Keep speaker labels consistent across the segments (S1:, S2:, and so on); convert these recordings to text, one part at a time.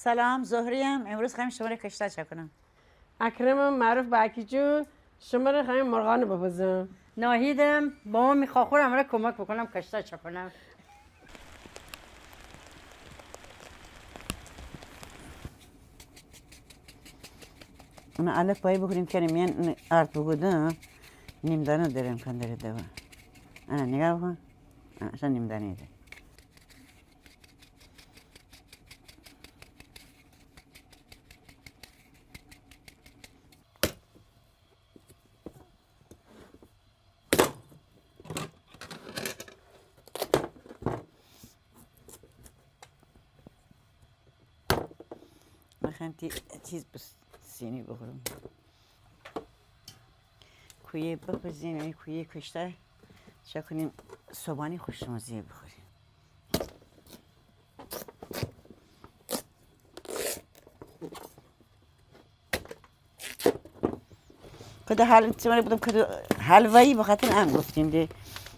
S1: سلام زهریم. امروز خواهیم شما رو کشته چه کنم؟
S2: اکرمم معروف به اکی جون شما رو خواهیم مرغان ببوزم.
S3: ناهیدم با ما میخواخورم را کمک بکنم کشته چه کنم.
S1: اون علف پایی بکنیم که نمیان ارد بگودم نیم دانه داریم کن داره دوا. انا نگاه بکن. اصلا نیم دانه ایده. میخوام چیز بس سینی بخورم. کویه بپزیم یعنی کویه کشته چه کنیم صبحانی خوشمزه بخوریم. کده حال چمره بودم کدو حلوایی بخاطر ام گفتیم دی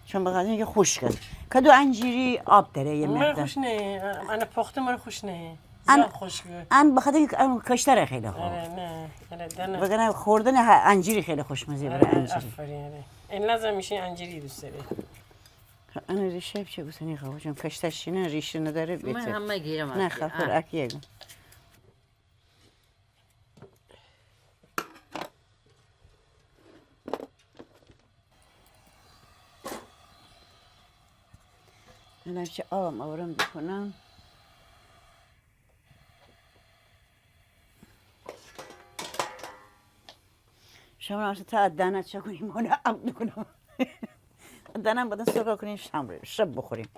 S1: چون بخاطر اینکه خشکه کدو انجیری آب داره یه
S2: من
S1: مقدار
S2: خوش نه انا پخته من خوش نه
S1: ان
S2: زیاد خوشگه
S1: ان بخاطر اینکه کشتره خیلی خوب
S2: نه دنه
S1: وگرنه خوردن انجیری خیلی خوشمزه برای انجیری
S2: آفرین این لازم میشه انجیری دوست داره.
S1: انا ریشه چه گوسنی خواه چون کشتش نه ریشه نداره
S3: من
S1: بیته
S3: همه گیرم
S1: نه خفر اکیه من همیشه آبم آورم بکنم شما نمیشه تا دانه چه کنیم اون اب نکنم دانه بدن سرکه کنیم شب بخوریم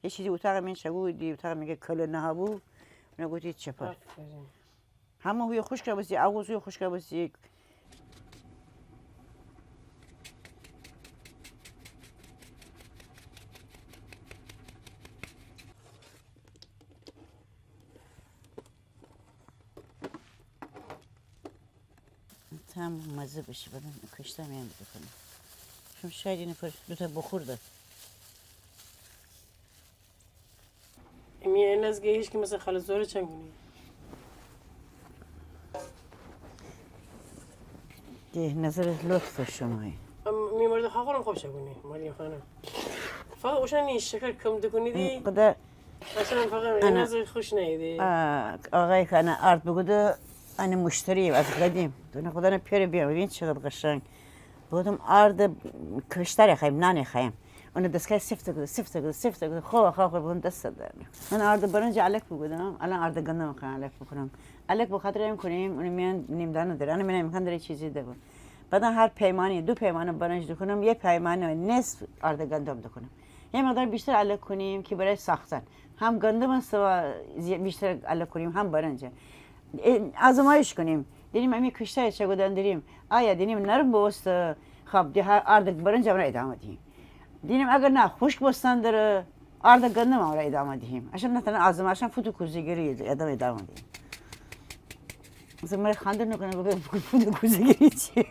S1: یه چیزی اتاق من شگو دی اتاق میگه کل نه بو نگویی چپر همه هوی خشک باسی آغوز هوی خشک باسی tam مزه بشه بدن کشته میام بکنم چون شاید این پر دو تا بخورده
S2: این از گیش که مثلا خاله زوره چنگونی
S1: ده نظر لطف شمایی
S2: میمورد خواهرم خوب چنگونی مریم خانم فقط اوشن نیست شکر کم دکنی دی
S1: قدر
S2: اصلا فقط این از خوش نیدی
S1: آقای که انا آرد بگوده انا مشتریم از قدیم دونه خدا نه پیری بیام ببین چقدر قشنگ بودم آرد کشتری خواهیم نانی خواهیم اون دستگاه سفت گده خواه بودم دست دارم من آرد برنج علک بگودم الان آرد گندم خواهم علک بکنم علک بخاطر این کنیم اون میان نیم دانه داره انا میان میخوان داره چیزی ده بعدا هر پیمانی دو پیمانه برنج دکنم یه پیمانه نصف آرد گندم دکنم یه مقدار بیشتر علک کنیم که برای ساختن هم گندم است و بیشتر علک کنیم هم برنج آزمایش کنیم دیدیم امی کشته چه گودن داریم آیا دیدیم نرم بوست خب ده آرد برنج را ادامه دهیم دیدیم اگر نه خشک بستن داره آرد گندم را ادامه دهیم عشان نتونه آزمایش فوتو کوزیگری ادامه دهیم مثلا من خانده نکنه بگم فوتو کوزیگری چیه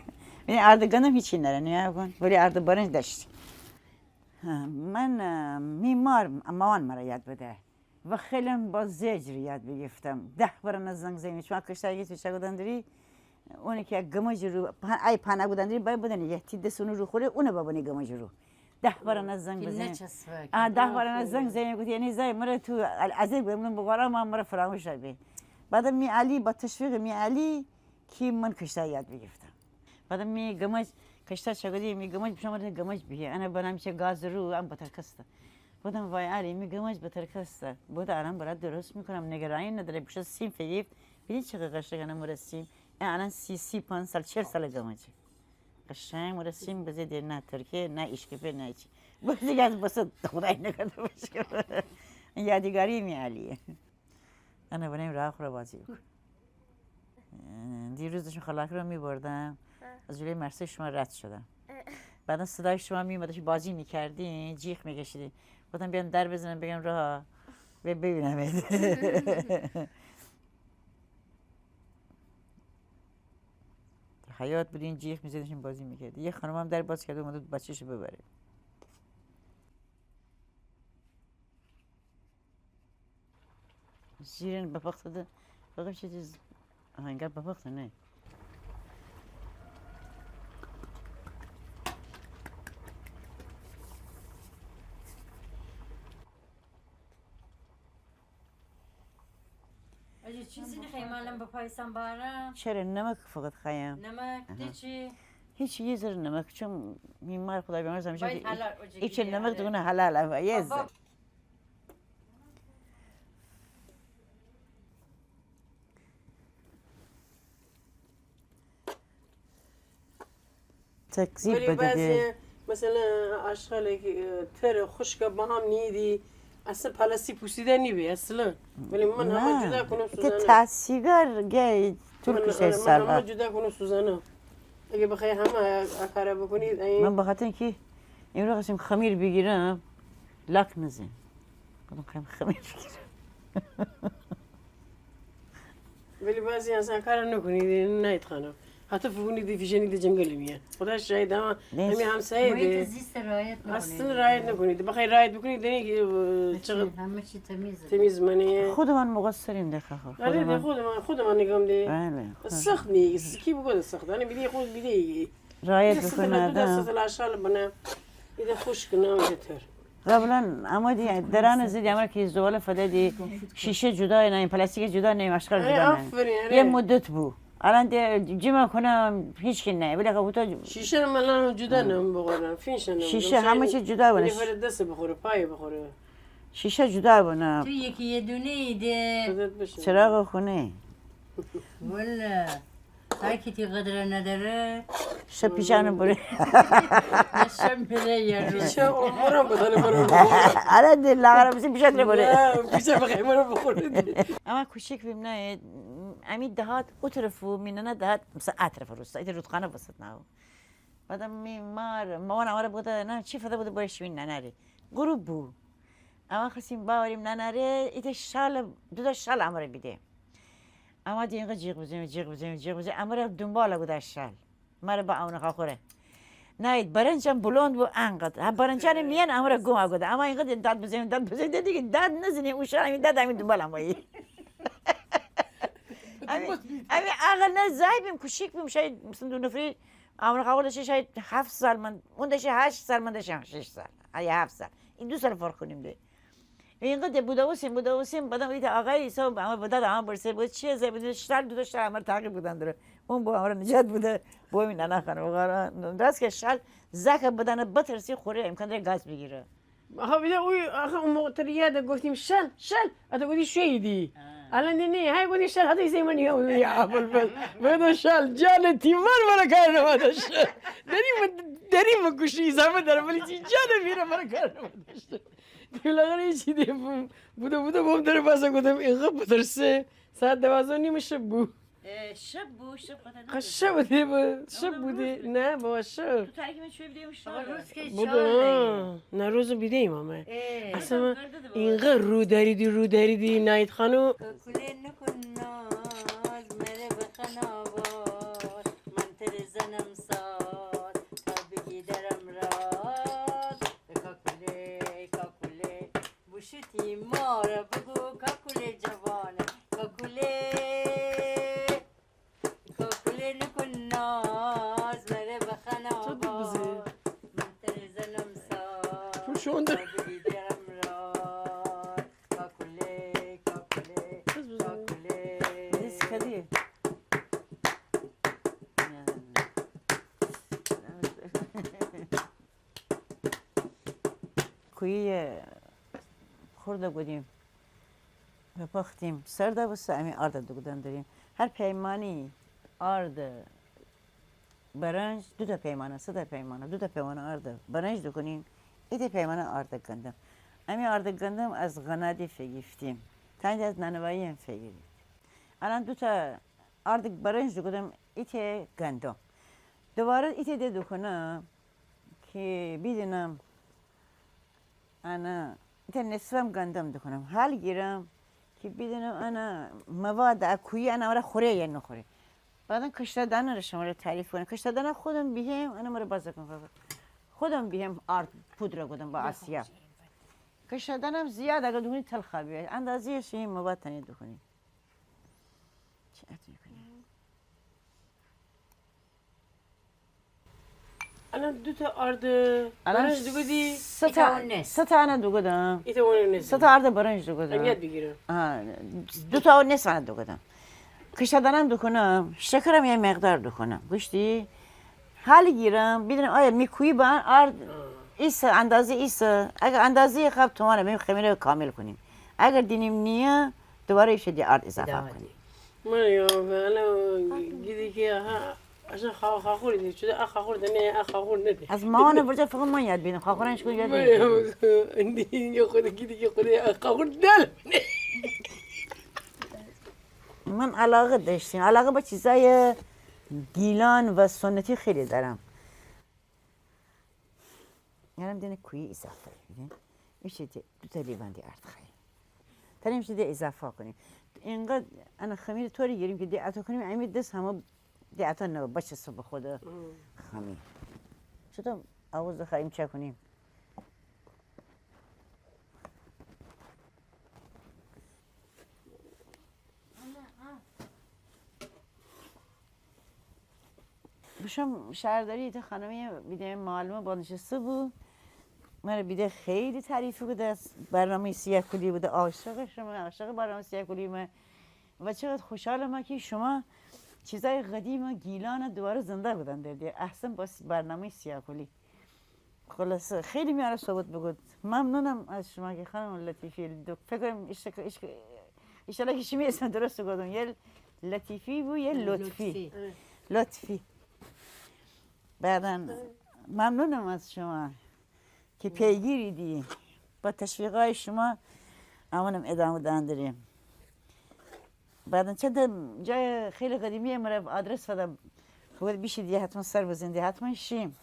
S1: یعنی آرد گندم هیچی نره نه کن ولی آرد برنج داشت من میمار مامان مرا یاد بده و خیلی با زجر یاد بگیفتم 10 بار از زنگ زنی چون کشته یه چه گودن داری اونی که گمج رو ای پانا گودن داری باید بدن یه تید سونو رو خوره اونه بابنی گمج رو 10 بار از زنگ بزنی 10 بار از زنگ زنی گفت یعنی زای مرا تو عزیز بمون بقارا ما مرا فراموش شد بعد می علی با تشویق می علی کی من کشته یاد بگیفتم بعد می گمج کشته شگودی می گمج شما رو گمج بیه انا بنام چه گاز رو ام بترکسته بودم وای علی می گمج بترکسته بود الان برات درست میکنم نگرانی نداره بشه سیم فیف ببین چقدر قشنگه مور سیم الان 35 سال 40 سال گمج قشنگ مور سیم بزید نه ترکیه نه اشکپه نه چی بود دیگه از بس خدای نکرده باشه یادگاری می علیه انا بریم راه خورا بازی بکن دیروز داشتم خلاک رو میبردم از جلوی مرسی شما رد شدم بعدا صدای شما میومد بازی میکردین جیغ میکشیدین گفتم بیان در بزنم بگم راه ببینم حیات بودین جیغ میزدین بازی میکردین یه خانم هم در باز کرده اومد بچه‌شو ببره زیرین بپختده بقیم چیز هنگر بپخته نه
S3: اجی چیزی نخواهیم الان بپایسم بارم
S1: چرا نمک فقط خواهیم
S3: نمک دی چی؟
S1: هیچ یه ذره نمک چون میمار خدا بیامرز همیشه
S3: باید حلال اوجه
S1: هیچ
S3: گیری
S1: نمک
S3: آره.
S1: دونه حلال اوه یه ذره
S3: بابا.
S1: تکذیب
S2: ولی
S1: بده
S2: بعضی مثلا اشغالی که تر خشک با هم نیدی اصلا پلاسی پوسیده نیبی اصلا ولی من همه جدا کنم
S1: که
S2: سوزانه
S1: تاسیگر گه ترکش
S2: من
S1: سر
S2: همه جدا کنم سوزانه اگه بخوای همه کار بکنید
S1: من بخاطر اینکه امروز خواستم خمیر بگیرم لک نزن گفتم خواهم خمیر بگیرم
S2: ولی بعضی اصلا کار نکنید نایت خانم حتی فهونید فیشنید جنگلی میه خدا شاید اما همین
S3: محیط
S2: همسایه
S3: زیست رایت نکنید
S2: اصلا رایت نکنید بخوای رایت بکنید دیگه چقدر
S3: همه چی تمیزه
S2: تمیز منه
S1: خود من مقصریم ده خواهر
S2: آره خود من نگم ده
S1: بله
S2: سخت نیست کی بگه سخت انا بدي خود بدي
S1: رایت بکنه آدم
S2: ست الاشغال بنا اذا خوش كنا وجتر
S1: قبلا اما دی دران زدی امر که زوال فده دی شیشه جدا نه این پلاستیک جدا نه مشکل جدا نه
S2: آفرین
S1: یه مدت بو الان دی جمع کنم هیچ کی نه ولی خب
S2: شیشه من جدا نم بخورم فینش نم
S1: شیشه همه چی جدا بونه
S2: فرد دست بخوره پای بخوره
S1: شیشه جدا بونه
S3: تو یکی یه دونه ایده
S2: خودت بشه
S1: چراغ خونه
S3: والا هر کی تی قدر نداره
S1: شب پیشانه بره
S3: نشم بده یه روز
S2: چه عمرم بدن مرا
S1: الان دی لاغر بسی پیشانه بره
S2: پیش بخیر مرا بخوره
S1: اما کوچیک بیم نه امی دهات اطرفو میننه دهات مثلا اطرف روستا ایت رودخانه وسط نه بعدم می مامان امر بوده نه چی فدا بوده باش می ننری غروب بو اما خواستیم باوریم ننره ایت شال دو شال امر بیده اما دیگه جیغ بزنیم امر دنبال بوده شال مر با اون خاخوره نه برنجم بلند بو انقدر هم برنجان میان امر گم بوده اما اینقدر داد بزنیم دیگه داد نزنیم اون شال همین داد همین دنبال همایی امی اقل نه زای بیم کوچیک بیم شاید مثلا دو نفری امر خاخور داشته شاید 7 سال من اون داشته 8 سال من داشتم 6 سال یا 7 سال این 2 سال فرق کنیم ده اینقدر بوده وسیم بعدم ایت آقای حساب اما بداد اما برسه بود چیه زای بود شال دو شال امر تعقیب بودن داره اون با امر نجات بوده با این نه خانم وقارا راست که شال زاک بدن بترسی خوره امکان داره گاز بگیره
S2: آخه بیده اوی آخه اون موقع یاد گفتیم شل اتا گفتی شیدی الان نه های گفتی شل حتی ایسی من یهو یا اول بده شل جان تیمار مرا کار نمادش داریم کشی زمین داره ولی چی جان میره مرا کار نمادش دیگه چی دی بوده بام داره بازا گفتم اینقدر بترسه ساعت 12 شب بود شب بوده نه با شب
S1: تو تاکی من چوی بیدیم شال
S3: روز که
S2: بوده نه روزو بیدیم همه اصلا اینقدر رو دریدی نایت خانو
S3: کله نکن ناز مره بخناوار من تر زنم ساز تا بگی درم راز کاکله بوشتی مارا بگو کاکله جوانه کاکله نکن ناز مره بخناوار من تر زنم ساز
S2: شونده
S3: تا بگی درم راز کاکله
S1: نیست کدیه کوی خورده بودیم و پختیم سرده بسته امی آرد دوگدن داریم هر پیمانی آرد برنج دو تا پیمانه سه تا پیمانه دو تا پیمانه آرد برنج دو کنیم ایده پیمانه آرد گندم امی آرد گندم از غنادی فگیفتیم تنید از نانوایی هم فگیرید الان دو تا آرد برنج دو کنم ایده گندم دوباره ایده دو کنم که بیدونم انا ایده نصفم گندم دو کنم حال گیرم که بدونم انا مواد اکویی انا مرا خوره یا نخوره بعدا کشتادن رو شما رو تعریف کنم کشتادن خودم بیم انا مرا باز کن خودم بیم آرد پودر گودم با آسیا کشیدنم زیاد اگر دکنی تلخ بیاد اندازه شی مبتنی دکنی چه اتنی کنی
S2: الان دو تا آرد برنج دو بدی
S1: سه تا انا دو گدم
S2: ایت اون نیست
S1: سه تا آرد برنج دو گدم
S2: یاد بگیرم
S1: دو تا نصف انا دو گدم کشیدنم دکنم شکرم یه مقدار دکنم گوشتی حالی گیرم بدونم آیا میکویی با آرد ایسا اندازه ایسا اگر اندازه خب توانه بیم خمیر رو کامل کنیم اگر دینیم نیه دوباره ایشه دی آرد اضافه کنیم
S2: من یا الان گیدی که ها عشان خاخوری دی شده خاخور دنیا خاخور ندی
S1: از ماهانه برجا فقط من یاد بینم خواهرانش کن یاد
S2: من
S1: بینم
S2: عندي يا خدي كده يا خدي خاخور دل
S1: من علاقه داشتیم علاقه با چیزای گیلان و سنتی خیلی دارم یعنی دینه کوی اضافه کنیم میشه دو تا لیواندی آرد خیلی تری میشه دی اضافه کنیم اینقدر انا خمیر طوری گیریم که دی عطا کنیم امی دست همه دی عطا نو باشه صبح خود خمیر چطور آوز خواهیم چه کنیم بشم شهرداری تا خانمی بیده معلومه با نشسته بود من بیده خیلی تعریف بوده از برنامه سیاه کلی بوده عاشق شما عاشق برنامه سیاه کلی من و چقدر خوشحالم که شما چیزای قدیم و گیلان دوباره زنده بودن دیدی احسن با برنامه سیاه کلی خلاصه خیلی میاره صحبت بگود ممنونم از شما که خانم لطیفی فکر کنم ایشالا که شمی اسم درست گفتم یه لطیفی بود یه لطفی بعدا ممنونم از شما که پیگیری دی با تشویقای شما امانم ادامه داریم بعدا چند جای خیلی قدیمی مرا آدرس فدم بود بیشی دیگه حتما سر بزنده حتما شیم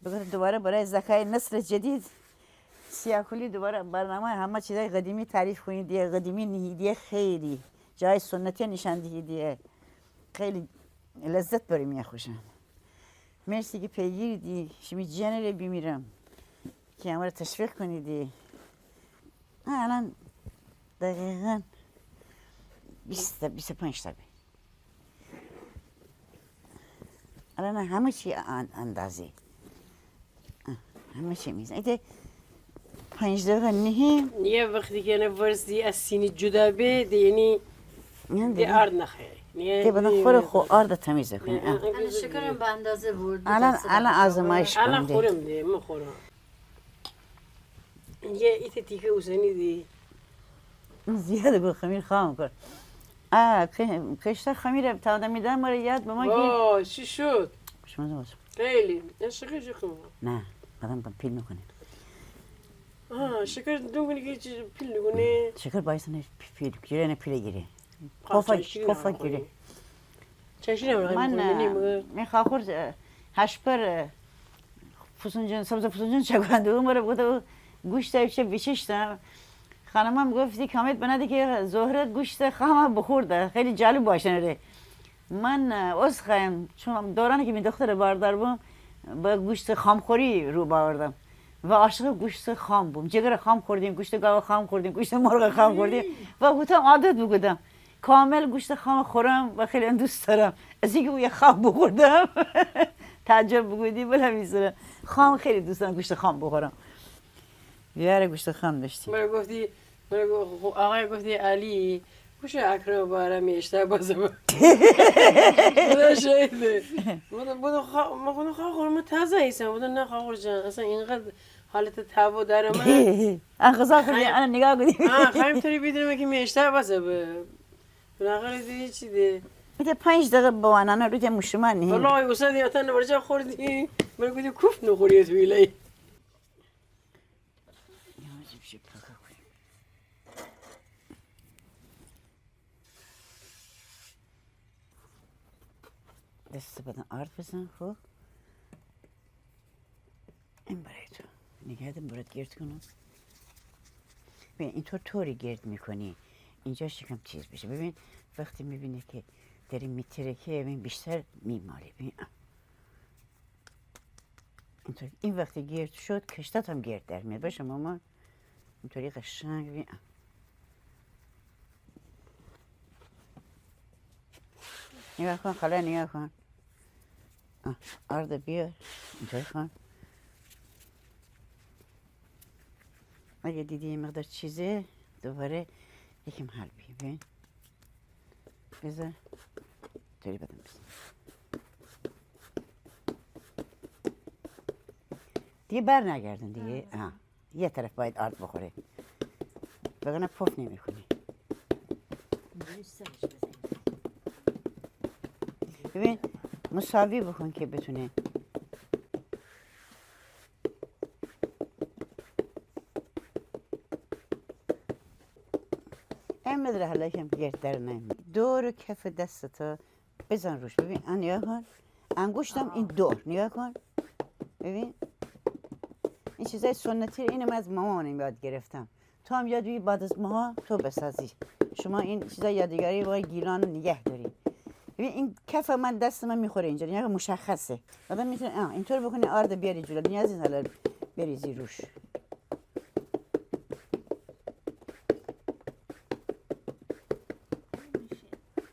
S1: بگذار دوباره برای زکای نسل جدید سیاکولی دوباره برنامه همه چیزای قدیمی تعریف کنید دیگه قدیمی نیدیه خیلی جای سنتی نشان دیگه خیلی لذت بریم میه خوشم مرسی که پیگیری دی شمی جنره بیمیرم که همه رو تشویق کنیدی الان دقیقا 25 تا الان همه چی اندازه همه چی میزن ایده 5 دقیقه نهیم
S2: یه وقتی که نه ورزی از سینی جدا به یعنی دی آرد نخیر
S1: که بدن خور خو آرد تمیزه کنی
S3: الان شکرم به اندازه بود
S1: الان آزمایش
S2: الان
S1: کنده
S2: خورم دی من خورم یه ایت تیکه اوزنی دی
S1: زیاده بود خمیر خواهم کرد کشتر خمیر تا میدم ماره یاد به ما گیر
S2: واه چی شد
S1: شما دوست
S2: خیلی شکر شکر
S1: نه آدم با پیل میکنه
S2: شکر دونگونی که چی پیل نگونه
S1: شکر باعث نه پیل گیره نه پیل گیره کفا گیره
S2: چشی نمونه
S1: من خواهر هشپر فسونجان سبز فسونجان چگانده اون ماره بوده گوشت ایشه بیششتم خانمم گفتی کامت بنده که زهره گوشت خواهم بخورده خیلی جالب باشه نره من از خواهم چون دورانی که می دختر باردار بوم با گوشت خامخوری رو باوردم و عاشق گوشت خام بوم جگر خام خوردیم گوشت گاو خام خوردیم گوشت مرغ خام خوردیم و بودم عادت بودم کامل گوشت خام خورم و خیلی دوست دارم از اینکه یه خام بخوردم تعجب بگودی بلا میذاره خام خیلی دوست دارم گوشت خام بخورم بیاره گوشت خام داشتیم
S2: گفتی آقای گفتی علی گوش اکرم باره میشته بازم بوده شایده بوده خواهر من تازه ایسم بوده نه خواهر جان اصلا اینقدر حالت تابو داره من
S1: انقضا کنی انا نگاه کنی
S2: خواهیم توری بیدونم که میشته بازه بناخر دیدی چی ده
S1: میده 5 دقیقه بوانانا رو که مشمانی
S2: والله استاد یا تن برجا خوردی من گفتی کوف نخوری توی لی دست بدن آرد بزن خب این برای تو نگه دم برات گرد کنم ببین اینطور طوری گرد میکنی اینجا شکم چیز بشه ببین وقتی میبینی که داری میترکه ببین بیشتر میمالی ببین اینطور این وقتی گرد شد کشتت هم گرد در میاد باشه مامان
S1: اینطوری قشنگ ببین. نگاه کن خاله، نگاه کن. آرد بیار اینطوری کن. اگه دیدی یه مقدار چیزه دوباره یکم حل ببین. بذار اینطوری بدم بزن. دیگه بر نگردن دیگه. یه طرف باید آرد بخوره وگرنه پف نمی کنی. ببین مساوی بکن که بتونه. این مدره حالا که گرد در نمی دور کف دستتا بزن روش. ببین نگاه کن، انگشتم این دور نگاه کن. ببین این چیزای سنتی اینم از مامانم یاد گرفتم. تو هم یاد بگیر بعد از ماها تو بسازی. شما این چیزای یادگاری با گیلان رو نگه داری. ببین این کف من دست من میخوره اینجا، یعنی مشخصه. آدم میتونه اینطور بکنه آرد بیاری جلو. نیازی نیست حالا بریزی روش.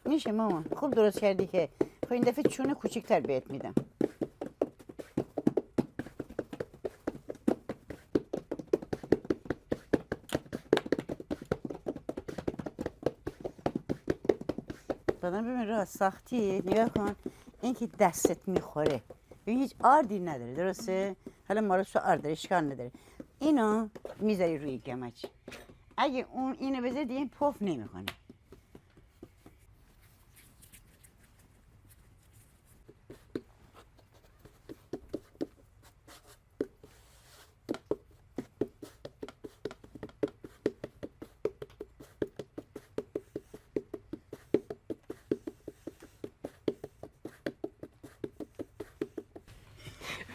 S1: میشه مامان، خوب درست کردی که. خب این دفعه چونه کوچیک‌تر بهت میدم. دادم ببین راه ساختی نگاه کن. این که دستت میخوره ببین هیچ آردی نداره، درسته؟ حالا ما رو سو آرد داره، اشکال نداره. اینو میذاری روی گمچ. اگه اون اینو بذاری دیگه این پف نمیکنه.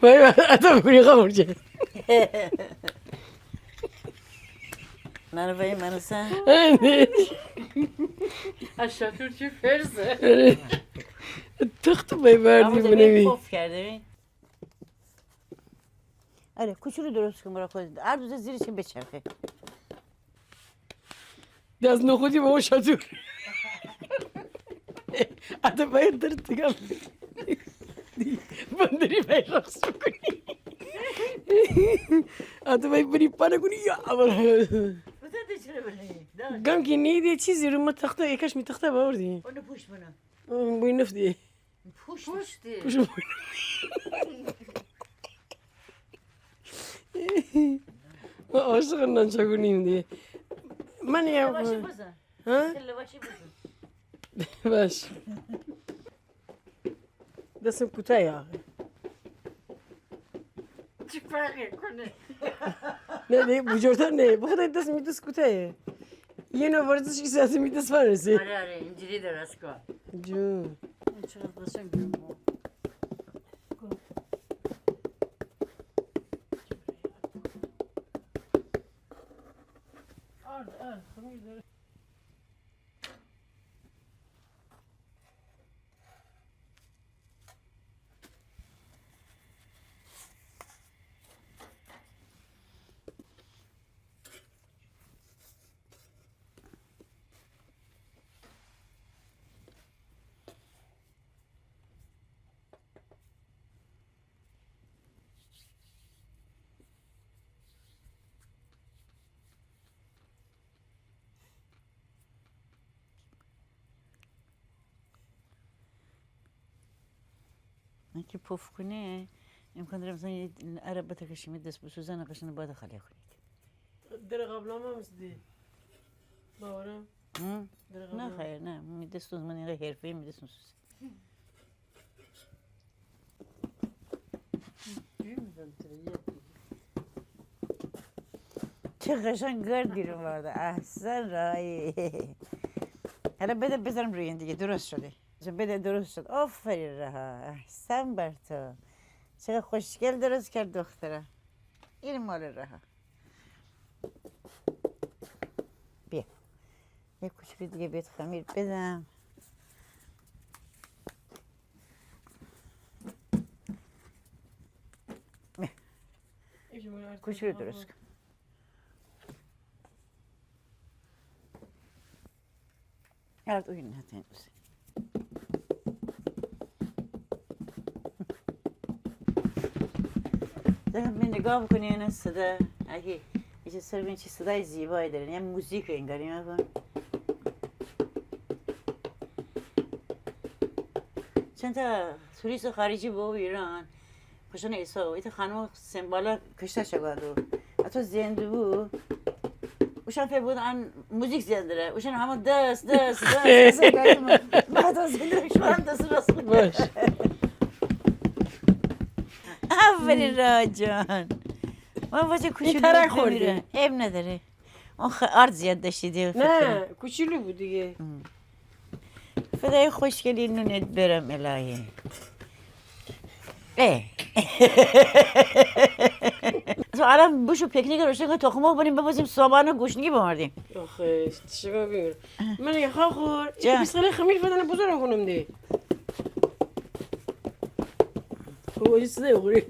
S2: وای ata بکنی خمور چه
S1: منو بایی منو سن
S3: اشاتور چی فرزه.
S2: تخت بای بردی بنوی.
S1: پف کرده ببین. آره کوچولو درست کن برای خودت. هر روز زیرش که بچرخه.
S2: دست نخودی با اون شاتور. ata باید درد دیگم بندری باید رقص بکنی. ata باید بری پانه کنی یا گم که نیدی چیزی رو ما تخته یکش می تخته باوردی.
S1: اونو پوش منو.
S2: بوی نفتی.
S1: پوشتی.
S2: پوش بوی. ما عاشق نانچا کنیم دیگه. من یه
S1: لواشی بزن.
S2: ها؟
S1: لواشی بزن.
S2: باش. دستم کوتاه آخه.
S3: چی فرقی کنه؟
S2: نه نه بزرگتر نه. بخدا دست می دست کوتاهه. یه نوع ورزش که ساعتی می دست فرسه.
S3: آره آره اینجوری درست کن.
S2: جون.
S3: چقدر قشنگه.
S1: من که پف کنه امکان داره مثلا یه عرب بتکشیم دست بسوزن قشنگ باید خالی کنید.
S2: در قبل هم مستی. باورم.
S1: نه خیر نه می دست من اینقدر حرفه‌ای می دست سوزه. چه قشنگ گردی رو برده. احسن رایی. حالا بده بذارم روی این دیگه درست شده. بده درست شد. آفرین رها. احسن بر تو. چقدر خوشگل درست کرد دختره. این مال رها. بیا. یک کوچولو دیگه بهت خمیر بدم. کوچولو درست کن. Evet oyun hatayın. من نگاه بکنی این صدا اگه یه سر ببین چه صدای زیبایی داره یه موزیک انگاری نکن چند تا توریست خارجی با ایران پشتن ایسا ایتا خانم سمبالا کشته شگادو اتو زنده بود وشان فکر بود ان موزیک زنده داره وشان همه دست بعد از زنده شوان دست راست
S2: باش
S1: آفرین راجان ما واسه کوچولو
S2: ترک خوردی.
S1: میره عیب نداره اون آرد زیاد داشتی دیگه
S2: نه کوچولو بود دیگه
S1: فدای خوشگلی نونت برم الهی اه تو الان بوشو پیکنیک روشن کن تخم مرغ بریم ببازیم صبحانه گوشنگی بماردیم
S2: آخه چیکار بگم من یه خور
S1: جان.
S2: بیسخاله خمیر بدن بزرگ کنم دی او چیز خوری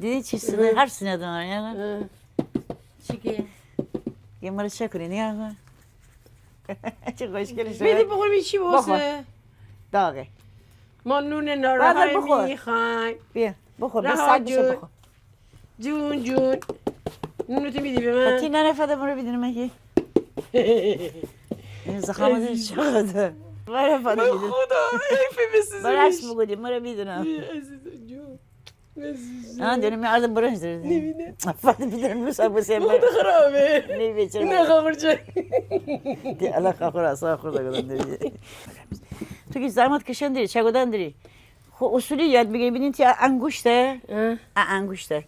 S1: دیدی چی صدای هر سینه داره نه
S3: چی که؟
S1: یه مال شکری نگاه کن چه خوشگلی
S2: بدی
S1: شد
S2: بخورم چی واسه
S1: داغه
S2: ما نون
S1: بعد
S2: نارهای
S1: بخور.
S2: میخوایم
S1: بیا بخور بیا
S2: رها
S1: سگ بشه
S2: جون.
S1: بخور
S2: جون نونتو میدی به
S1: تی
S2: من
S1: نرفته برو بیدونم اگه این زخامت چقدر برای فاده بیدون
S2: خدا حیفه بسیزمش
S1: برای عکس بگودیم برو بیدونم
S2: عزیزم جون
S1: آن دونیم می عرض برنج داره
S2: نمی‌بینه.
S1: فاده بیدونم بسا بسیم
S2: خدا خرابه
S1: نی بیچاره
S2: نه خبر چه
S1: دی الله خاخور اصلا خورده گدن داری تو که زحمت کشن داری چه گدن داری خب اصولی یاد بگیری ببینین تی انگشته انگشته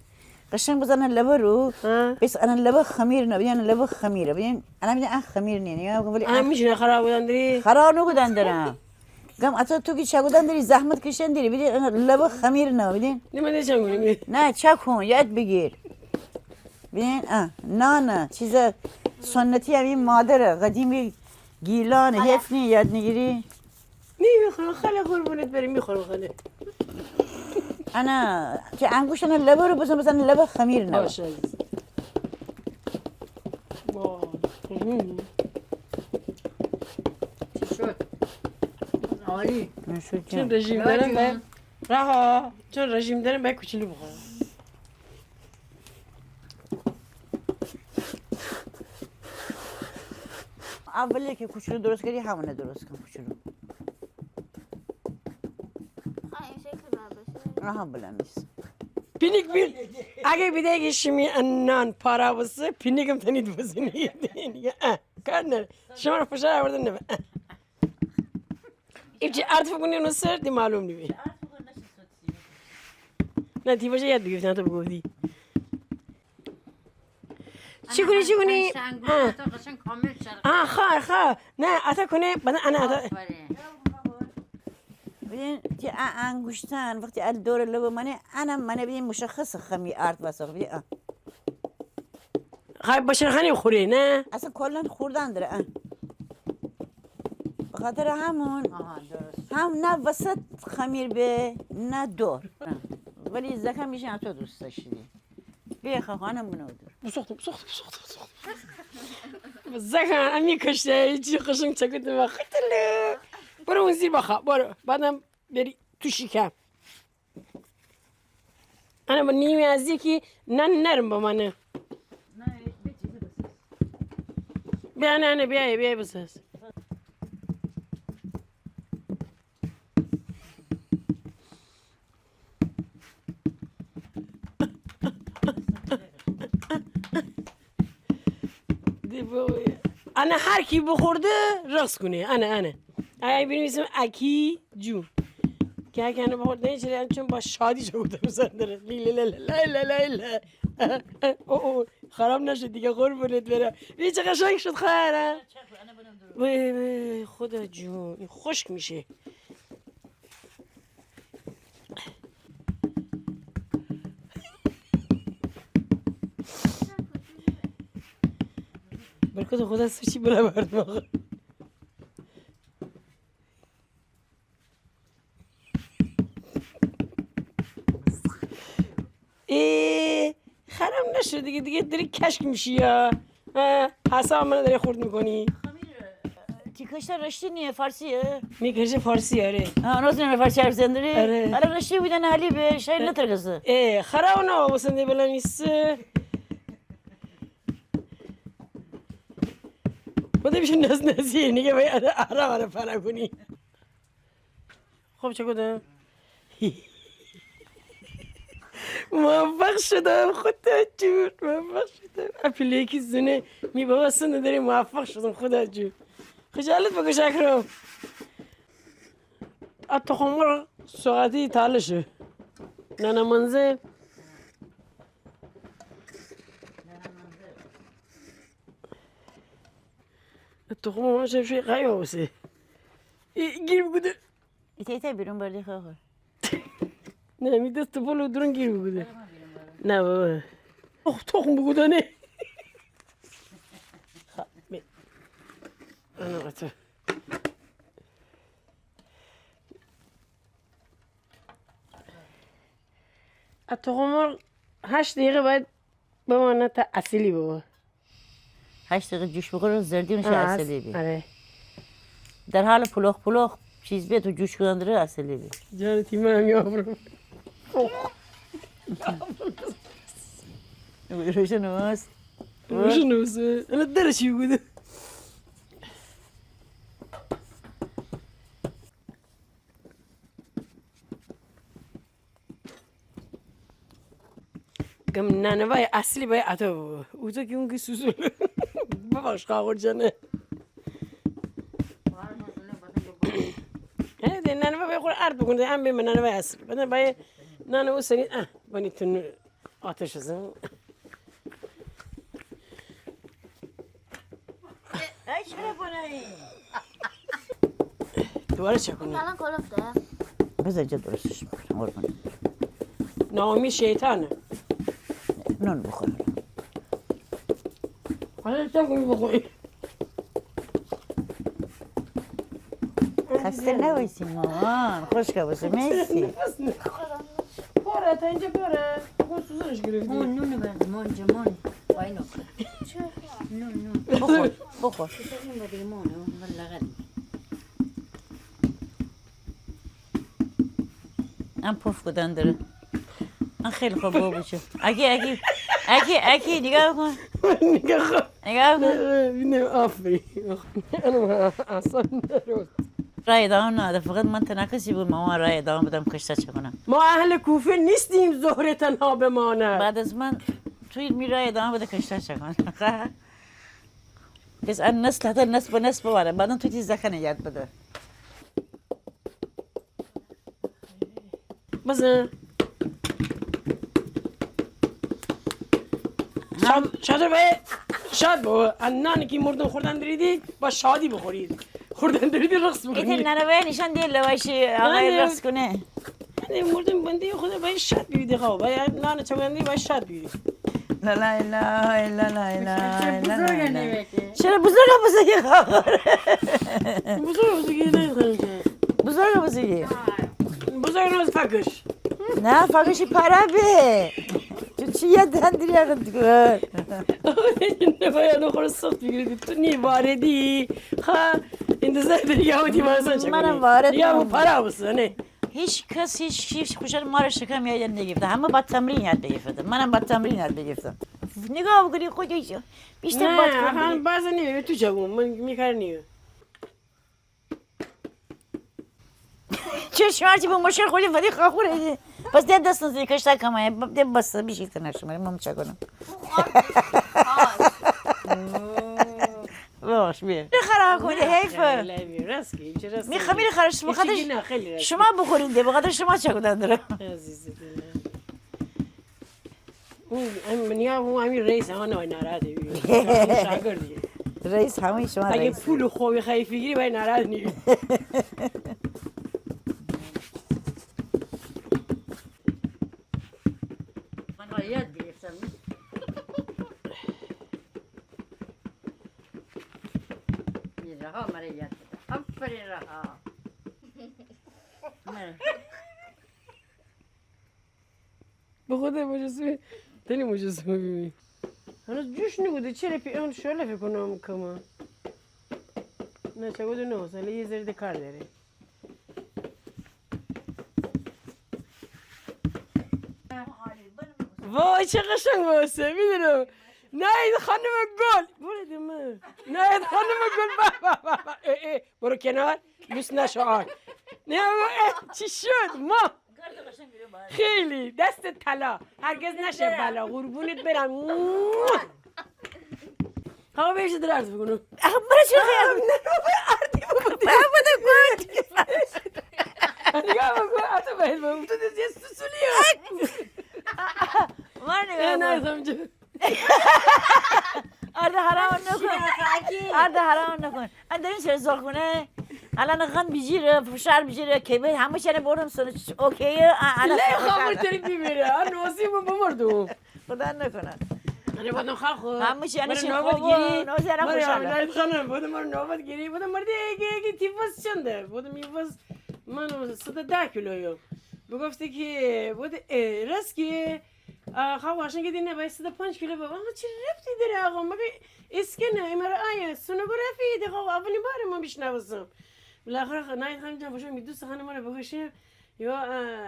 S1: قشنگ بزنن لبه رو بس انا لبه خمیر نه ببین لبه خمیره ببین انا میگم ان خمیر نه نگاه کن ولی
S2: انا میشه خراب بودن داری
S1: خراب نگودن دارم گم اتا تو که چه گدن داری زحمت کشن داری ببین انا لبه خمیر نه ببین
S2: نمیده چه کنیم
S1: نه چه کن یاد بگیر ببین نه چیز سنتی همین مادره قدیمی گیلان حفنی یاد نگیری
S2: نمیخوام خاله قربونت بریم میخورم خاله
S1: انا که انگوش انا لبه رو بزن لبه خمیر نه
S2: باشه عزیز
S3: چی شد؟ عالی
S2: چون رژیم دارم باید رها چون رژیم دارم باید کوچولو بخورم
S1: اولی که کوچولو درست کردی همونه درست کن کوچولو
S4: این شکل باشه
S1: آها بلند نیست
S2: Pinik bir. Age bir de şimdi anan para vası pinikim tanıdı vası ne yedin ya. Karner. Şamar paşa vardı ne? İpçi artık bugün nasıl di malum değil. Ne diye başa yedi güften tabi godi. Çikuni çikuni.
S3: قشنگ کامل شد
S2: Ha. Ne ata kone bana ana ata.
S1: ببین که انگشتن وقتی ال دور لبه منه ببین مشخص خمی آرد واسه ببین
S2: Hay başına hani khuri ne?
S1: اصلا کلا خوردن داره به خاطر همون
S3: آها درست
S1: هم نه وسط خمیر به نه دور ولی زکم میشه تو دوست داشتی بیا خواهانم بنو دور
S2: Bu soktum. Zaten ami kaçtı. Hiç kışın çakıdı bak. Kıtılı. Bana unzir baka. Bana beri tuşikam. Ana ben niyemi azdi ki nanlarım ba bana. Bir ana bir basas. Ana her ki بخورده راست کنه ana اگه بنویسم اکی جون که اگه انا بخورده نه چرا چون با شادی شو بودم سندره لا او خراب نشد دیگه قربونت برم ببین چه قشنگ شد خیره وای خدا جون این خشک میشه برکت خدا سوچی بلا بردم آقا خرم نشد دیگه داری کشک میشی یا حساب من داری خورد میکنی
S1: تیکه کشتار رشتی نیه فارسیه
S2: میکشه فارسی آره
S1: ها نوز نه فارسی حرف زندری
S2: آره.
S1: آره رشتی بودن حالی به شاید نترگزه
S2: خراب نه بسنده بلا نیست بده بیشون نزیه نگه باید عرب فرا کنی خب چه کدام موفق شدم خدا جور موفق شدم اپلیکی زنه میبوستن داری موفق شدم خدا جور خجالت بکش اکرم التخمر ساعتی تالشه نانا منزل التخمر ما شايف شيء غاية بس گیر بگوده
S1: ایتا بیرون بردی خواه
S2: نه می دست پولو درون گیر بگوده نه بابا تخم بگوده نه انا قطع التخمر 8 دقیقه باید بمانه تا اصیلی بابا
S1: 8 دقیقه جوش بخور زردی میشه اصلی بی
S2: آره
S1: در حال پلوخ چیز بیاد و جوش کدن داره اصلی بی
S2: جان تیمه هم یابرم
S1: روشن هست
S2: روشن نوسه انا درشی بگوده گم نانوای اصلی باید عطا بابا اوزا که اون که سوزول بباش خواهر جانه ده نانوای باید خور عرض بکنه ده هم بیم نانوای اصلی بعد باید نانوای سنید بانی تون آتش هستم
S1: ای چرا بنایی
S2: دوباره چه کنی؟
S4: الان کلفته
S1: بذار جا درستش میکنم قربان
S2: نامی شیطانه
S1: نون بخور
S2: حالا چه کنی بخوری؟
S1: خسته نبایسی مامان خوش که باشه مرسی
S2: پاره تا اینجا پاره خود سوزنش گرفتی
S3: نون برد مان جمان وای نو نون
S1: بخور
S3: این بدی مان والله غد
S1: هم پف کدن داره من خیلی خوب بابوچه اگه نگاه کن
S2: نگاه خود
S1: نگاه کن
S2: بینه آفری انا اصلا نروز
S1: رای دام نده فقط من تنها کسی بود مامان رای دام بدم کشته چه کنم
S2: ما اهل کوفه نیستیم زهره تنها بماند
S1: بعد از من توی می رای دام بده کشته چه کنم بس ان نسل هذا النسب ونسب واره بعدن توی تیز دکنه یاد بده
S2: بزن شادر باید شاد با نانی که مردن خوردن دریدی با شادی بخورید خوردن دریدی رقص
S1: ایتن
S2: بکنید
S1: ننوه نشان دی لواشی آقای رقص کنه
S2: مردن بندی خدا باید شاد بیدی خواه باید نان چوگندی باید شاد بیدی
S1: لا لا اله الا لا اله
S3: بزرگ
S1: الا
S3: نمیشه
S1: چرا بزرگ خواهر
S2: بزرگ نمیخوام
S1: بزرگ
S2: بزرگ نوز فکش
S1: نه فقشی پرا به تو چی یاد دندری یاد کن
S2: نه باید خور سخت بگیرید تو نی واردی خواه انتظار داری که همون تیمارستان چه
S1: منم
S2: کنی
S1: وارد
S2: یا همون
S1: نمیم.
S2: پرا بسنه
S1: هیچ خوشحال ما رو شکم یاد نگرفته همه با تمرین یاد بگرفتم منم با تمرین یاد بگرفتم نگاه بکنی خودش بیشتر باد
S2: نه
S1: کن
S2: هم بعضا نمیه تو چگون من میکر نیه
S1: چه شمارتی به مشکل خودی فدی خواهوره پس ده دست نزدی کشتا کمایه ده بسته بیشی تنشم من چه کنم باش بیا خراب کنی حیفه میخوام خرش بخاطر شما بخورین ده بخاطر شما چه کدن داره
S2: اون منیا اون همین رئیس ها نوای ناراحته شاگردی
S1: رئیس همه شما
S2: اگه
S1: رئیس
S2: پول خوبی خیلی گیری باید ناراحت نیه
S3: من یاد گرفتم رها مرا یاد آفرین رها
S2: به خدا مجسمه تنی مجسمه ببین هنوز جوش نبوده چرا اون شعله فکر کنم کما نه چگونه 9 ساله یه ذره کار داره. وای چه قشنگ واسه میدونم. ناید خانم گل برو من. ناید خانم گل برو کنار دوست نشو. نه چی شد ما خیلی دست طلا هرگز نشه بلا قربونت برم. ها بهش درس بگونم.
S1: برای چه خیلی
S2: آردی بود. نگاه بگو اتو باید بگو تو دیگه سوسولیه.
S1: من
S2: نه سمجه.
S1: arda haram نکن arda haram نکن اندرین چرا زاخونه الان قند بگیره فشار بگیره که به همه چنه برم سن اوکیه الان
S2: نه خامور تری بیمیره نوزیمو بمردم
S1: خدا نکنه
S2: انا بدم خاخو
S1: همه چنه
S2: مرا
S1: چی
S2: نوبت
S1: خوبه
S2: گیری
S1: نوزیرم
S2: مرا
S1: خوشحاله
S2: نایت خانم بودم مرا نوبت گیری بودم مرد اگه تیفوس چنده بودم یفوس من 110 کیلویم بگفته که بود راست که خواه واشن که دینه باید 105 کیلو بابا اما چی رفتی داره آقا مگه اسکنه ایمارا آیا سونوگرافی ده خواه اولین بار ما بیشنوستم بالاخره نایت خانم جان باشم دوست خانم رو بگوشیم یا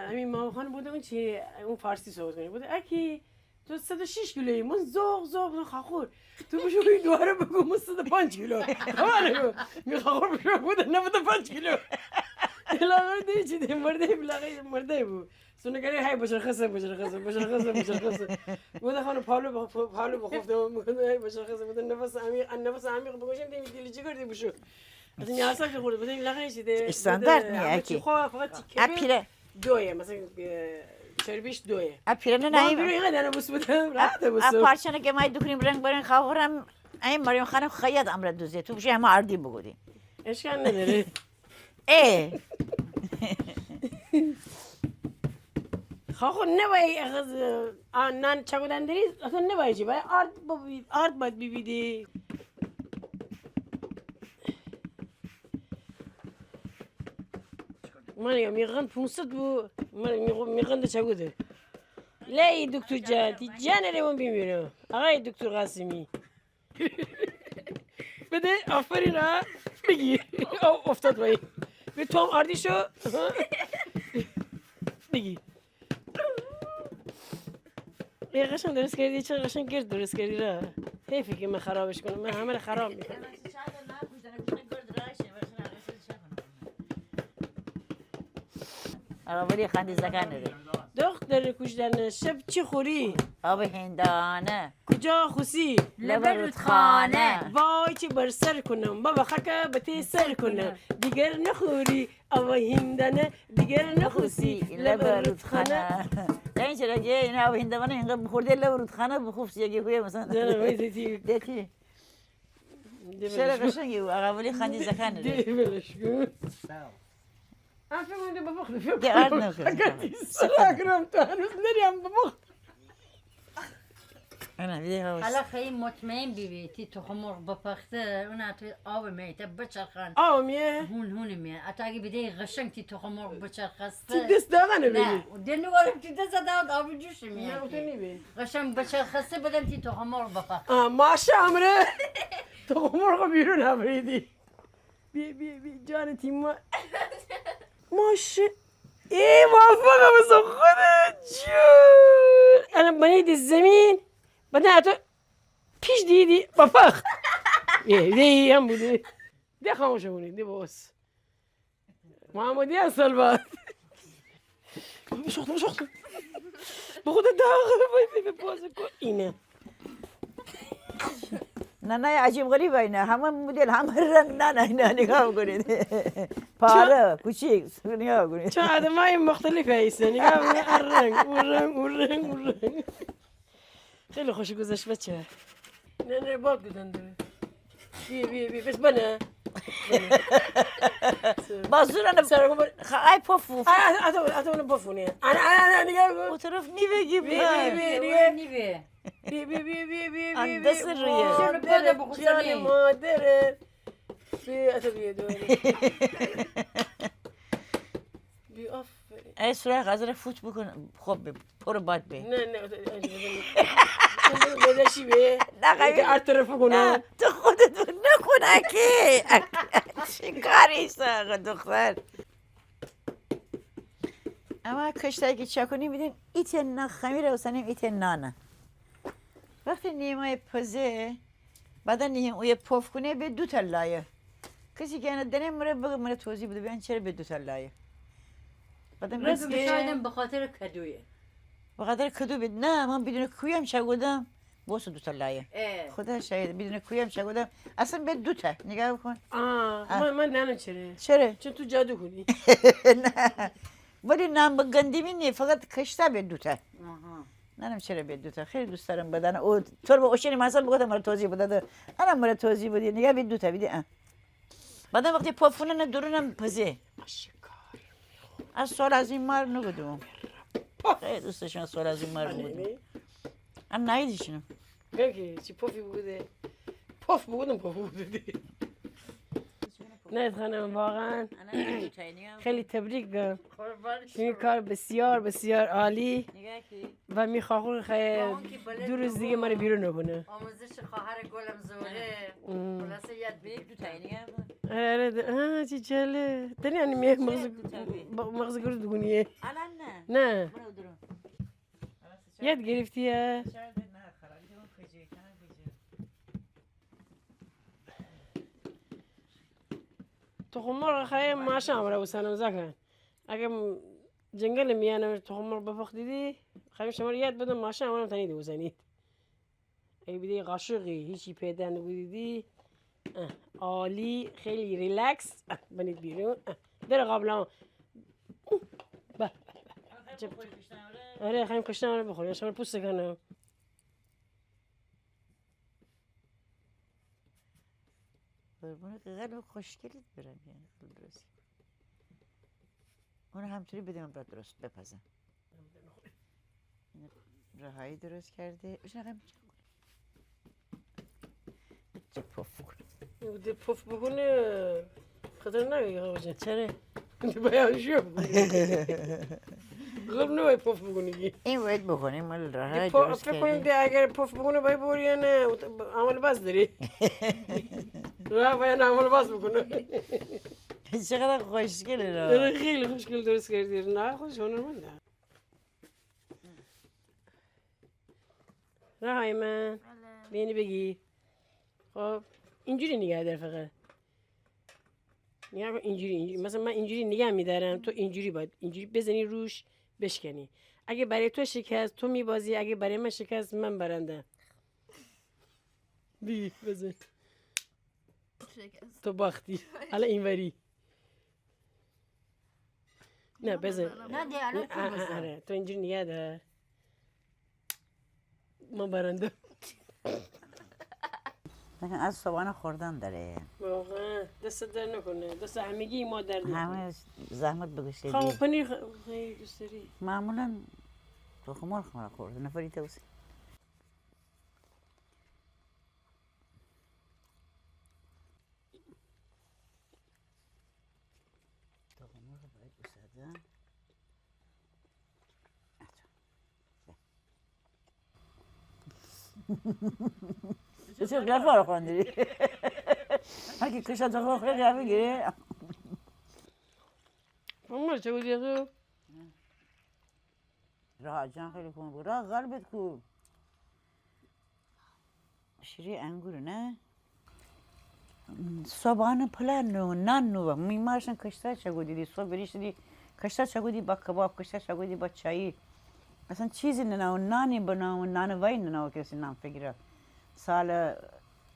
S2: همین ماما خانم بوده اون چی اون فارسی صحبت کنه بوده اکی تو 106 کیلویی من زوغ خاخور تو بشو این دواره بگو من 105 کیلو خواهر می خاخور بشو بوده 95 کیلو بالاخره دیگه چی ده مرده بود سونگری های بشرخصه بوده خانم پاولو بخوفته میکنه های بشرخصه بوده نفس عمیق بگوشم دیلی چی کردی بشو از این حساب که خورده بوده این لغه چیده
S1: استاندارد نیه اکی اپیره
S2: دویه مثلا چربیش دویه
S1: اپیره نه
S2: من بیرون اینقدر انا بس بودم راحته بسو
S1: اپارچانه که مای دکنیم رنگ برن خواهرم این مریم خانم خیاد امرد دوزه تو بشه همه عردی بگودی
S2: اشکال نداره
S1: ای
S2: خواهر نبایی اخذ نان چگودن داری اصلا نبایی چی باید آرد باید ببیدی من میگم 500 بو من میگم چگوده لی دکتر جان تی جان رو ببینم آقای دکتر قاسمی بده آفرین را بگی افتاد وای به تو هم آردی شو بگی یه قشنگ درست کردی چه قشنگ گرد درست کردی را حیفی که من خرابش کنم من همه را خراب میکنم
S1: ولی خندی زکن نده
S2: دختر کشتن شب چی خوری
S1: آب هندانه
S2: کجا خوسی
S1: لب رودخانه
S2: وای چی بر سر کنم بابا خکه بتی سر کنم دیگر نخوری آب هندانه دیگر نخوسی
S1: لب رودخانه این چرا که این آب هندانه اینقدر بخورده لب رودخانه بخوفت یکی خویه مثلا دیتی چرا قشنگی او آقا ولی خندی زکن نده
S2: دی بلش کن افهم اونده ببخت فکر
S1: دی آرد نکن
S2: اکرم تو هنوز نریم ببخت
S1: انا بیده هاوش
S3: حالا خیلی مطمئن بیبی تی تخم مرغ بپخته اون توی آب میته بچرخن
S2: آمیه
S3: هون میه حتی اگه بیده قشنگ تی تخم مرغ
S2: تی
S3: بچرخسته
S2: دست داغنه
S3: نه
S2: بگی
S3: دنوارم تی دست داد آب جوش
S2: نه
S3: میه
S2: اوتو نیبی
S3: قشنگ بچرخسته بدم تی تخم مرغ بپخت
S2: ماشه امره تو مرغ بیرون همریدی بی جان تیما ماشه ای موفقه بسا خودت جون انا بنيت الزمين بدأت پیش دیدی بفخ دی هم بودی دی خاموشه بودی دی باس محمدی اصل بعد بشخت بخود داغ به باز کن اینه
S1: نه نه عجیب غریب اینه همه مدل همه رنگ نه نگاه کنید پاره کوچیک نگاه کنید
S2: چون آدمای مختلف هستن نگاه کن اون رنگ خیلی خوش گذشت بچه نه باد گذن داره بی بس بنا
S1: بازوران خای پفو
S2: اتو بفونی انا نگاه کن
S1: او طرف نیوگی
S3: نیوه
S2: بی
S1: اندس روی
S3: شنو بده بخوزنی
S2: مادره بی اتو بی دوری بی آفرین
S1: ای سراغ غزر فوت بکن خب برو باد بی
S2: نه بدشی بی
S1: نه
S2: که ار طرف کنه
S1: تو خودت نکن اکی چی کاریست آقا دختر اما کشتایی که چاکنی میدین ایت نه خمیره و سنیم ایت نانه وقتی نیمای پزه بعدا نیم اوی پف کنه به دو تا لایه کسی که دنه مره بگه مره توضیح بده بیان چرا به دو تا لایه بعدا
S3: رد شایدم به خاطر کدویه
S1: بقدر کدو بید نه من بدون کویم شگودم بوسو دو تا لایه
S3: اه.
S1: خدا شاید بدون کویم شگودم اصلا به دو تا نگاه بکن
S2: من نه چرا
S1: چرا
S2: چون تو جادو کنی
S1: نه ولی نام بگندیمی نی فقط کشته به دو تا ننم چرا به دو تا خیلی دوست دارم بدن او طور به اوشینی مثلا بگم مرا توضیح بده انا مرا توضیح بدی نگاه به دو تا بیدی بعد وقتی پفونه درونم پزه از سوال از این مار نگدم خیلی دوست داشتم سوال از این مار بودم ام نایدیشونم
S2: که چی پفی بوده پف بوده نه خانم واقعا خیلی تبریک گم این کار بسیار بسیار عالی و میخواهم دو روز دیگه من بیرون نکنه
S3: آموزش خواهر گلم زوره خلاصه یاد بیگ دو تاینیه
S2: آره چی جاله دنی یعنی میه مغز گرد دونیه
S1: الان
S2: نه یاد گرفتیه تخم مرغ خیلی ماشه امره وسانم زکن اگه جنگل میانه تخم مرغ بفخ دیدی خیلی شما یاد بدم ماشه امره تنیدی وسانید اگه بیدی قاشقی هیچی پیدا نبودیدی عالی خیلی ریلکس بنید بیرون در قبلا آره خیلی کشتم آره بخوری شما پوست کنم
S1: قربونت قلب خوشگلیت برم یعنی خیلی درستی اون همطوری بده من باید درست بپزم رهایی درست کرده اش نقیم چه پف کنم
S2: ده پف بکنه خطر نگه آقا
S1: چرا؟
S2: باید شو بکنی غلب نباید پف بکنی
S1: این باید بکنیم مال رهایی
S2: فکر
S1: درست
S2: کنیم
S1: کرده
S2: ده اگر پف بکنه باید بوری یا نه عمل بس داری راه باید عمل بس بکنه
S1: چقدر خوشگله
S2: داره خیلی خوشگل درست کردی نه خودش هنرمنده راه من بینی بگی خب اینجوری نگه دار فقط نگه کن اینجوری مثلا من اینجوری نگه میدارم تو اینجوری باید اینجوری بزنی روش بشکنی اگه برای تو شکست تو میبازی اگه برای من شکست من برنده بی بزن تو باختی حالا اینوری نه بزن
S3: نه دیگه الان تو بزن
S2: آره تو اینجوری نگه دار من برنده
S1: لیکن از صبحانه خوردن داره
S2: واقعا دست در نکنه دست همگی ما در نکنه
S1: همه زحمت بکشه
S2: خواهم پنیر خیلی دوست داری
S1: معمولا تخم مرغ خورده خورده نفری توسی تخم مرغ باید بسازم چه قیافه رو خوندی؟ هرکی کشت تخم مرغ قیافه گیره
S2: اما چه بودی تو؟
S1: راه جان خیلی خوب بود راه قلبت کو شیری انگور نه صبحانه پلان نو نان نو میمارشن کشتر چگو دیدی صبح بریش دیدی کشتر چگو دی با کباب کشتر چگو دی با چایی اصلا چیزی نناو نانی بناو نان وای نناو کسی نام فکره سال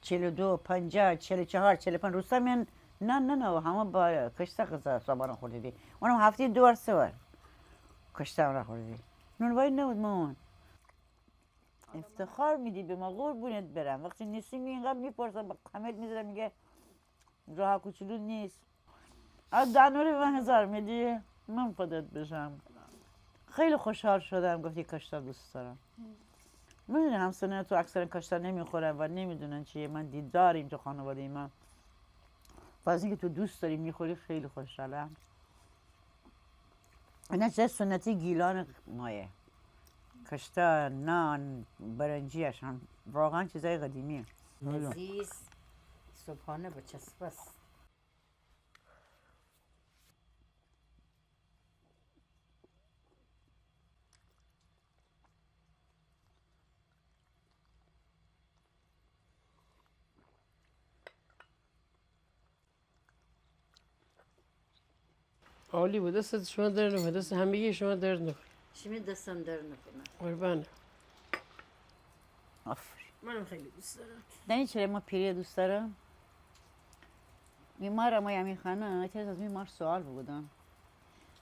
S1: 42 50 44 45 روستا من نان نناو همه با کشتر غذا صبحانه خوردی اونم هفته 2 بار 3 بار کشتر خوردی نون وای نبود مامان افتخار میدی به ما قربونت برم وقتی نیستی اینقدر میپرسم با کمت میذارم میگه راه کوچولو نیست از دانوری 1000 میدی من فدات بشم خیلی خوشحال شدم گفتی کشتر دوست دارم میدونی همسنه تو اکثر کشتر نمیخورن و نمیدونن چیه من دیداریم تو خانواده من و از اینکه تو دوست داری میخوری خیلی خوشحالم اینا چه سنتی گیلان مایه کشتر نان برنجیشان واقعا چیزای قدیمیه
S3: عزیز صبحانه با چسب است
S2: عالی بود دست شما در نکنه دست همگی شما در نکنه
S3: شمی دستم در نکنه
S2: قربانه
S1: آفرین.
S3: منم خیلی دوست دارم
S1: دنی چرا ما پیری دوست دارم؟ میمار ما یمی خانه چرا از میمار سوال بودم.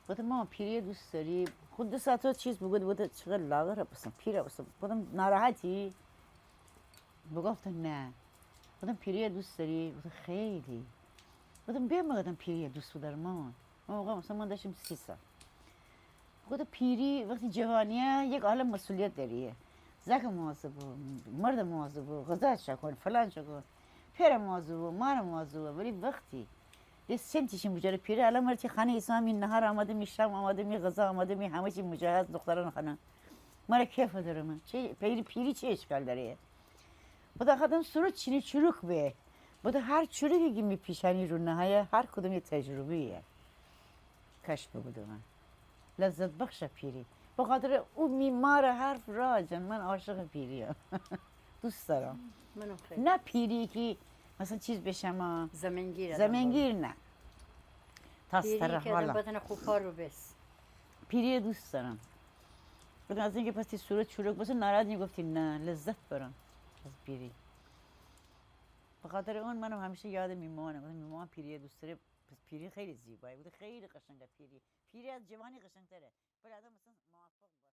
S1: گفتم ما پیری دوست داری؟ خود دو ساعت چیز بود چقدر لاغره بسم پیره بسم. گفتم ناراحتی؟ بگفتم نه. گفتم پیری دوست داری؟ گفتم خیلی. گفتم بیا گفتم پیری دوست دارم ما. موقع مثلا من داشتم 30 سال. گفتم پیری وقتی جوانیه یک عالم مسئولیت داریه. زک مواظب مرد مواظب غذا شکن فلان شکن پیر مواظب مار مواظب ولی وقتی یه سنتیش مجرد پیره الان مرتی خانه اسلام این نهار آماده می شام آماده می غذا آماده می همه چی مجهز دختران خانه مرا کیف داره من چه پیری چه اشکال داره بوده خودم سرود چینی چروک به بوده هر چروکی که می پیشانی رو نهایه هر کدوم یه تجربیه کشف بوده من لذت بخش پیری به خاطر او میمار حرف راجن من عاشق پیریم دوست دارم
S3: منم خیلی
S1: نه پیری که مثلا چیز بشم
S3: زمینگیر
S1: زمینگیر نه تاستر
S3: پیری که
S1: حالا
S3: بدن خوب رو بس
S1: پیری دوست دارم بدون از اینکه پس صورت چروک باشه ناراحت میگفتی نه لذت برم از پیری به خاطر اون منم همیشه یاد میمانم میمان پیری دوست داره پس پیری خیلی زیبایی بوده خیلی قشنگه پیری از جوانی قشنگتره ولی آدم مثلا موفق